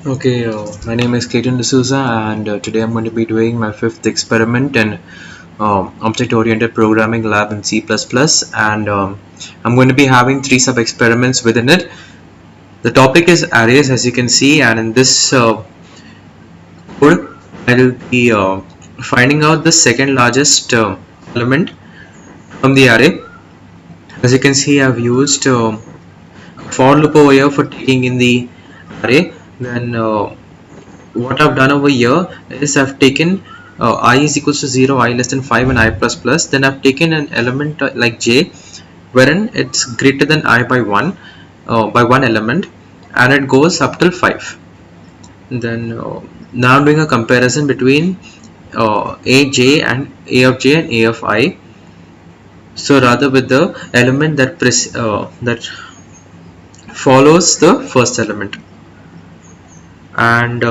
Okay, my name is Clayton D'Souza, and today I'm going to be doing my fifth experiment in object-oriented programming lab in C++, and I'm going to be having three sub-experiments within it. The topic is arrays, as you can see, and in this code, I'll be finding out the second largest element from the array. As you can see, I've used for loop over here for taking in the array. Then what I've done over here is I've taken I is equals to 0, I less than 5 and I plus plus. Then I've taken an element like j wherein it's greater than I by one element, and it goes up till 5. Then now I'm doing a comparison between aj and a of j and a of I. So rather with the element that follows the first element, and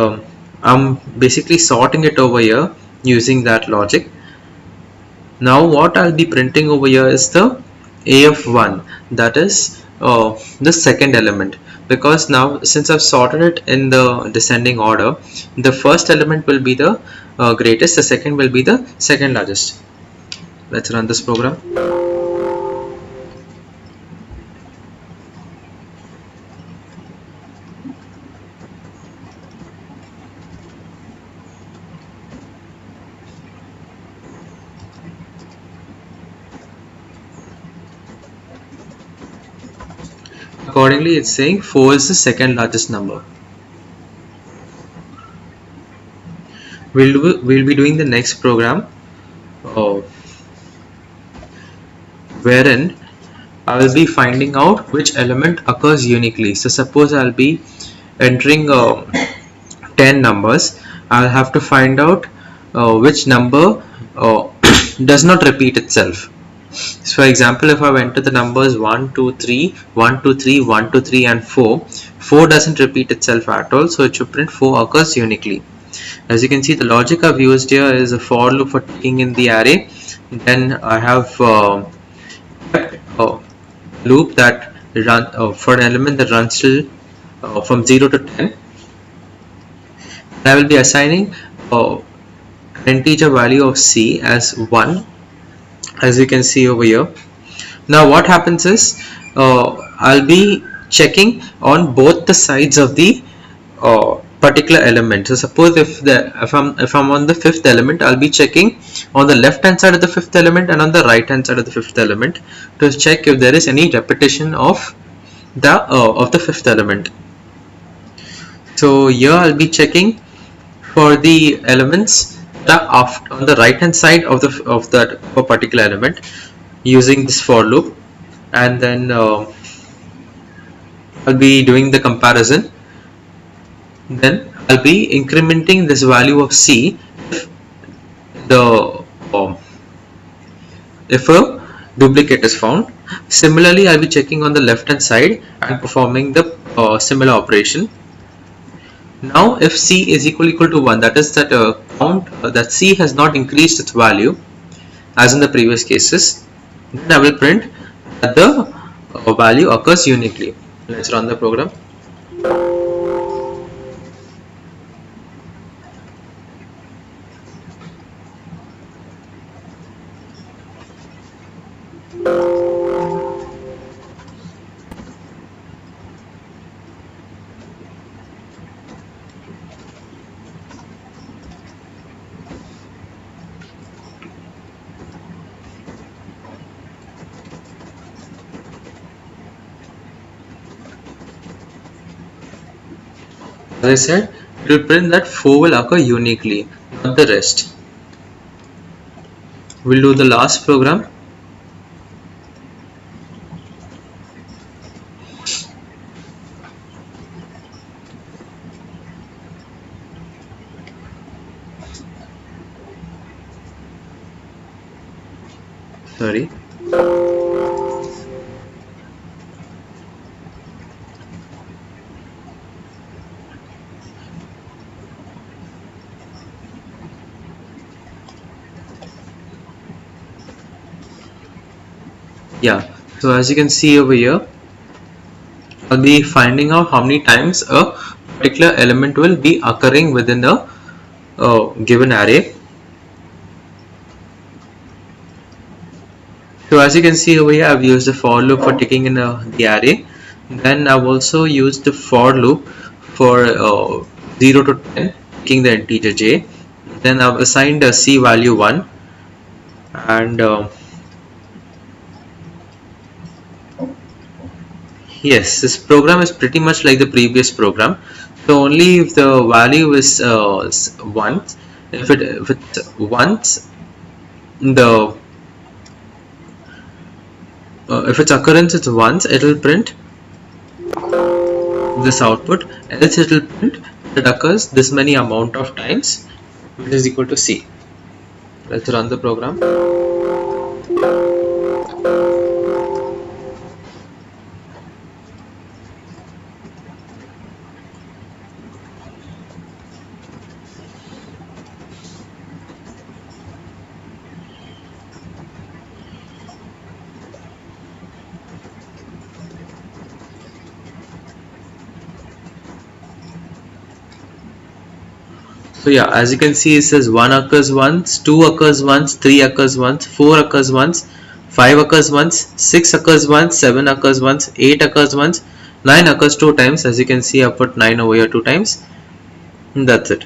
I'm basically sorting it over here using that logic. Now what I'll be printing over here is the a of 1, that is the second element, because now since I've sorted it in the descending order, the first element will be the greatest, the second will be the second largest. Let's run this program. Accordingly, it's saying 4 is the second largest number. We'll be doing the next program uh, wherein I will be finding out which element occurs uniquely. So suppose I'll be entering 10 numbers. I'll have to find out which number does not repeat itself. So for example, if I went to the numbers 1, 2, 3, 1, 2, 3, 1, 2, 3 and 4, 4 doesn't repeat itself at all, so it should print 4 occurs uniquely. As you can see, the logic I've used here is a for loop for taking in the array. Then I have a loop that run for an element that runs till from 0 to 10. I will be assigning an integer value of c as 1, as you can see over here. Now what happens is I'll be checking on both the sides of the particular element. So suppose if I'm on the fifth element, I'll be checking on the left hand side of the fifth element and on the right hand side of the fifth element to check if there is any repetition of the fifth element. So here I'll be checking for the elements that are on the right hand side of that particular element using this for loop, and then I'll be doing the comparison. Then I'll be incrementing this value of c the if a duplicate is found. Similarly, I'll be checking on the left hand side and performing the similar operation. Now if c is equal to 1, that is that that c has not increased its value as in the previous cases, then I will print that the value occurs uniquely. Let's run the program. As I said, it will print that 4 will occur uniquely, not the rest. We'll do the last program. Sorry. Yeah, so as you can see over here, I'll be finding out how many times a particular element will be occurring within the given array. So as you can see over here, I've used the for loop for taking in the array. Then I've also used the for loop for 0 to 10, taking the integer j. Then I've assigned a c value 1, and yes, this program is pretty much like the previous program. So only if the value is once, if it's once, the if its occurrence is once, it will print this output, else it will print it occurs this many amount of times, which is equal to c. Let's run the program. So yeah, as you can see, it says 1 occurs once, 2 occurs once, 3 occurs once, 4 occurs once, 5 occurs once, 6 occurs once, 7 occurs once, 8 occurs once, 9 occurs 2 times. As you can see, I put 9 over here 2 times, and that's it.